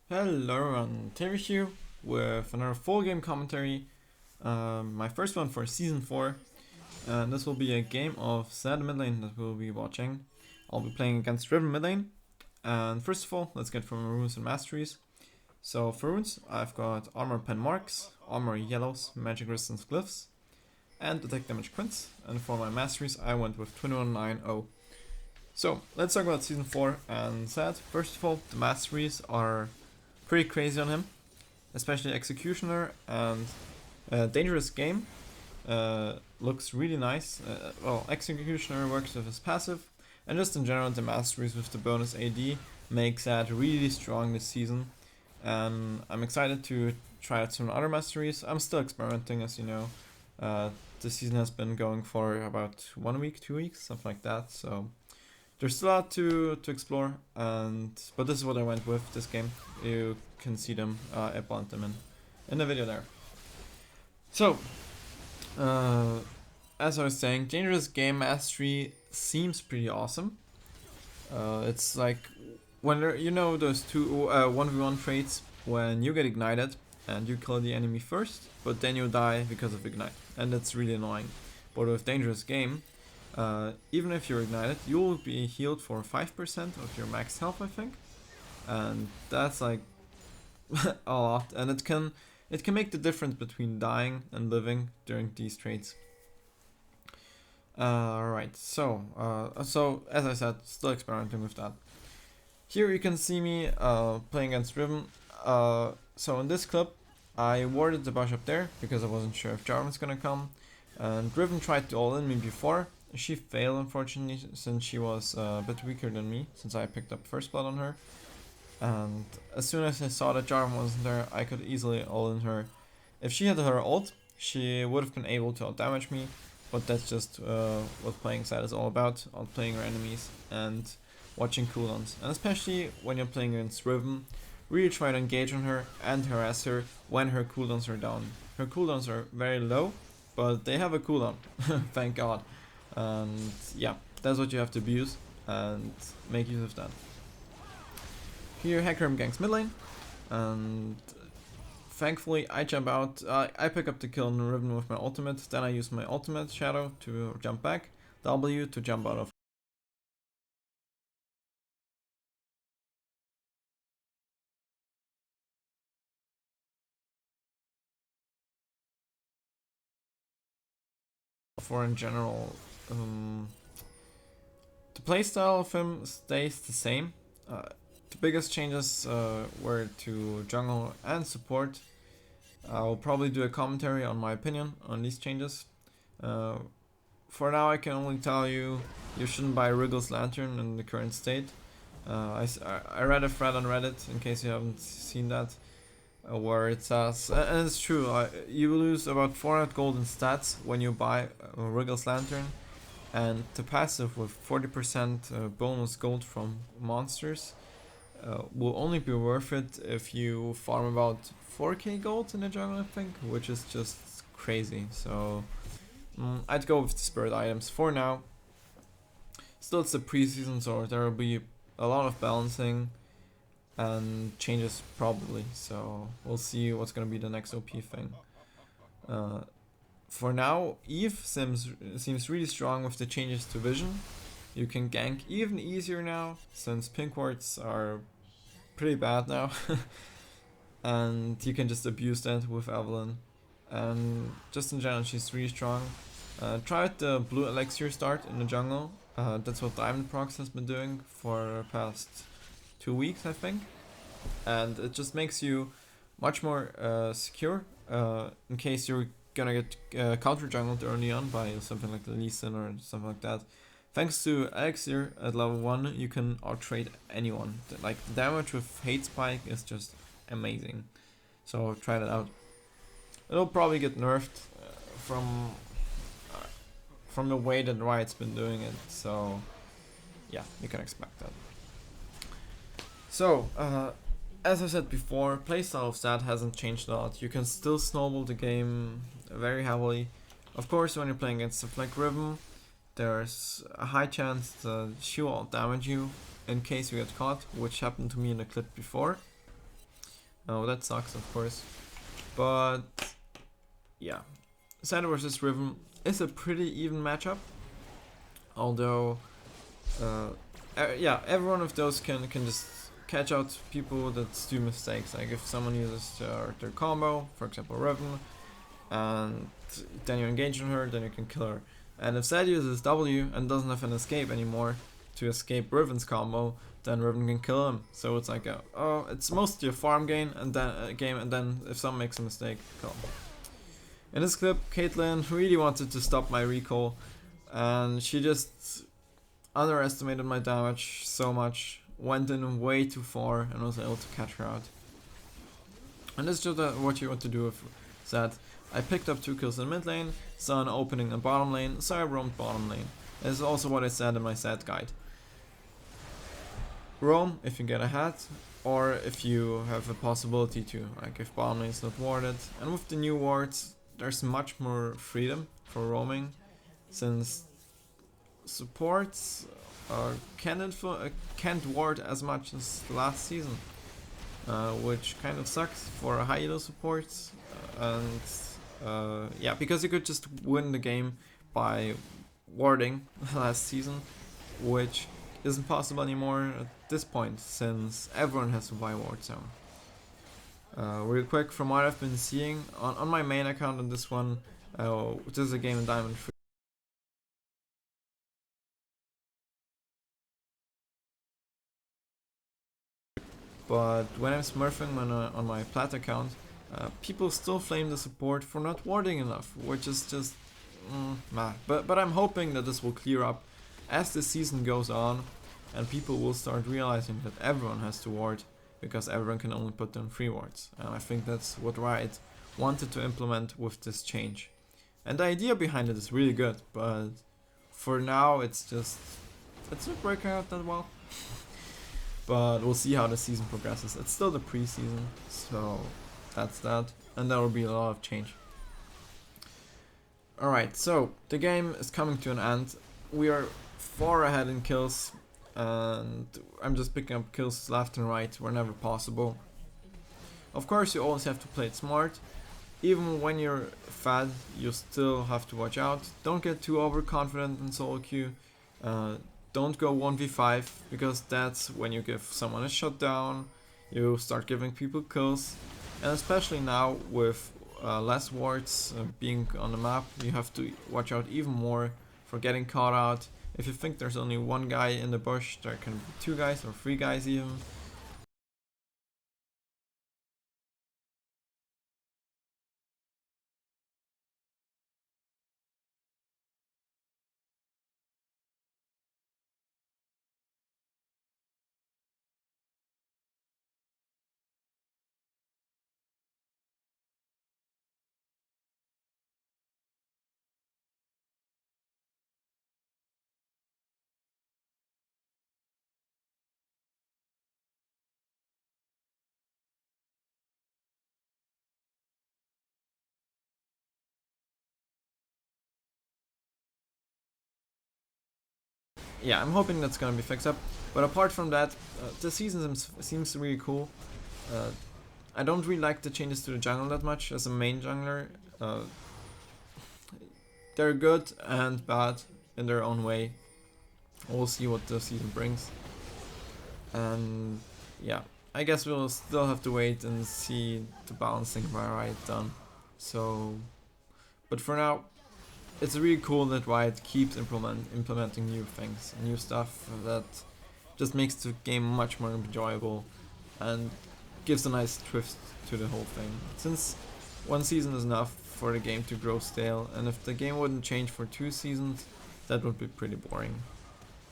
Hello everyone, Terry here with another full game commentary. My first one for season 4, and this will be a game of Zed Midlane that we'll be watching. I'll be playing against Riven Midlane, and first of all, let's get from runes and masteries. So for runes, I've got armor pen marks, armor yellows, magic resistance glyphs, and attack damage quints. And for my masteries, I went with 2190. So let's talk about season 4 and Zed. First of all, the masteries are pretty crazy on him, especially Executioner and Dangerous Game. Looks really nice. Well, Executioner works with his passive, and just in general, the masteries with the bonus AD makes that really strong this season. And I'm excited to try out some other masteries. I'm still experimenting, as you know. The season has been going for about 1 week, 2 weeks, something like that. So there's still a lot to explore, but this is what I went with this game. You can see them, I bumped them in the video there. So, as I was saying, Dangerous Game Mastery seems pretty awesome. It's like when you know those two 1v1 traits when you get ignited and you kill the enemy first, but then you die because of ignite, and that's really annoying. But with Dangerous Game, even if you're ignited, you'll be healed for 5% of your max health, I think, and that's like a lot, and it can make the difference between dying and living during these traits. Right, so as I said, still experimenting with that. Here you can see me playing against Riven. So in this clip, I warded the bush up there because I wasn't sure if Jarvan's gonna come, and Riven tried to all in me before. She failed, unfortunately, since she was a bit weaker than me, since I picked up first blood on her. And as soon as I saw that Jarvan wasn't there, I could easily all-in her. If she had her ult, she would have been able to out-damage me, but that's just what playing Zed is all about, outplaying your enemies and watching cooldowns. And especially when you're playing against Riven, really try to engage on her and harass her when her cooldowns are down. Her cooldowns are very low, but they have a cooldown, thank god. And yeah, that's what you have to abuse and make use of that. Here Hecarim ganks mid lane, and thankfully I jump out, I pick up the kill on Riven with my ultimate, then I use my ultimate shadow to jump back, W to jump out of for in general. The playstyle of him stays the same. The biggest changes were to jungle and support. I'll probably do a commentary on my opinion on these changes. For now, I can only tell you shouldn't buy Wriggle's Lantern in the current state. I read a thread on Reddit, in case you haven't seen that, where it says, and it's true, you lose about 400 gold in stats when you buy Wriggle's Lantern, and the passive with 40% bonus gold from monsters will only be worth it if you farm about 4k gold in the jungle, I think, which is just crazy. So I'd go with the spirit items for now. Still, it's the preseason, so there will be a lot of balancing and changes probably. So we'll see what's gonna be the next OP thing. For now, Eve seems really strong with the changes to vision. You can gank even easier now, since pink wards are pretty bad now. And you can just abuse that with Evelyn. And just in general, she's really strong. Try out the blue elixir start in the jungle. That's what Diamond Prox has been doing for the past 2 weeks, I think. And it just makes you much more secure in case you're gonna get counter jungled early on by something like the Lee Sin or something like that. Thanks to Elixir at level 1, you can out-trade anyone. Like, the damage with Hate Spike is just amazing. So try that out. It'll probably get nerfed from the way that Riot's been doing it. So yeah, you can expect that. So as I said before, playstyle of Zed hasn't changed a lot. You can still snowball the game very heavily. Of course, when you're playing against stuff like Riven, there's a high chance that she will damage you in case you get caught, which happened to me in the clip before. Oh, that sucks, of course. But yeah, Zed versus Riven is a pretty even matchup. Although, yeah, every one of those can just catch out people that do mistakes. Like if someone uses their combo, for example, Riven, and then you engage on her, then you can kill her. And if Zed uses W and doesn't have an escape anymore to escape Riven's combo, then Riven can kill him. So it's like it's mostly a farm game, and then if someone makes a mistake, kill him. In this clip, Caitlyn really wanted to stop my recall, and she just underestimated my damage so much, went in way too far, and was able to catch her out. And this is just what you want to do with Zed. I picked up 2 kills in mid lane, saw an opening in bottom lane, so I roamed bottom lane. This is also what I said in my Zed guide. Roam if you get ahead, or if you have a possibility to, like if bottom lane is not warded. And with the new wards, there's much more freedom for roaming, since supports can't ward as much as last season, which kind of sucks for high elo supports. Yeah, because you could just win the game by warding last season, which isn't possible anymore at this point, since everyone has to buy ward zone. Real quick, from what I've been seeing on my main account on this one, this is a game in Diamond 3. But when I'm smurfing on my plat account, people still flame the support for not warding enough, which is just mad. But I'm hoping that this will clear up as the season goes on, and people will start realizing that everyone has to ward, because everyone can only put down 3 wards. And I think that's what Riot wanted to implement with this change. And the idea behind it is really good, but for now it's not working out that well. But we'll see how the season progresses. It's still the preseason, so that's that. And there will be a lot of change. Alright, so the game is coming to an end. We are far ahead in kills, and I'm just picking up kills left and right whenever possible. Of course, you always have to play it smart. Even when you're fed, you still have to watch out. Don't get too overconfident in solo queue. Don't go 1v5, because that's when you give someone a shutdown, you start giving people kills, and especially now with less wards being on the map, you have to watch out even more for getting caught out. If you think there's only 1 guy in the bush, there can be 2 guys or 3 guys even. Yeah, I'm hoping that's gonna be fixed up. But apart from that, the season seems really cool. I don't really like the changes to the jungle that much as a main jungler. They're good and bad in their own way. We'll see what the season brings. And yeah, I guess we'll still have to wait and see the balancing by Riot done. So, but for now, it's really cool that Riot keeps implementing new things, new stuff that just makes the game much more enjoyable and gives a nice twist to the whole thing. Since 1 season is enough for the game to grow stale, and if the game wouldn't change for 2 seasons, that would be pretty boring.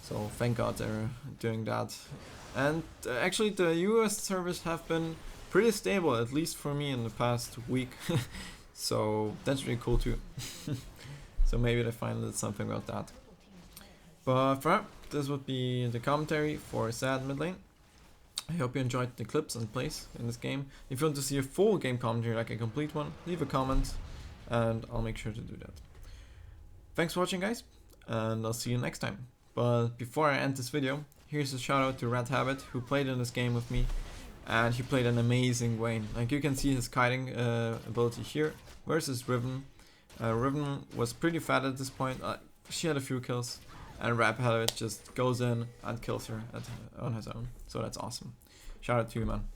So thank God they're doing that. And actually the US servers have been pretty stable, at least for me in the past week. So that's really cool too. So maybe they finally did something about that. But for now, this would be the commentary for Zed Midlane. I hope you enjoyed the clips and plays in this game. If you want to see a full game commentary, like a complete one, leave a comment and I'll make sure to do that. Thanks for watching, guys, and I'll see you next time. But before I end this video, here's a shout out to Red Habit, who played in this game with me. and he played an amazing Vayne. Like you can see his kiting ability here versus Riven. Riven was pretty fat at this point. She had a few kills, and Rapid just goes in and kills her on his own. So that's awesome. Shout out to you, man.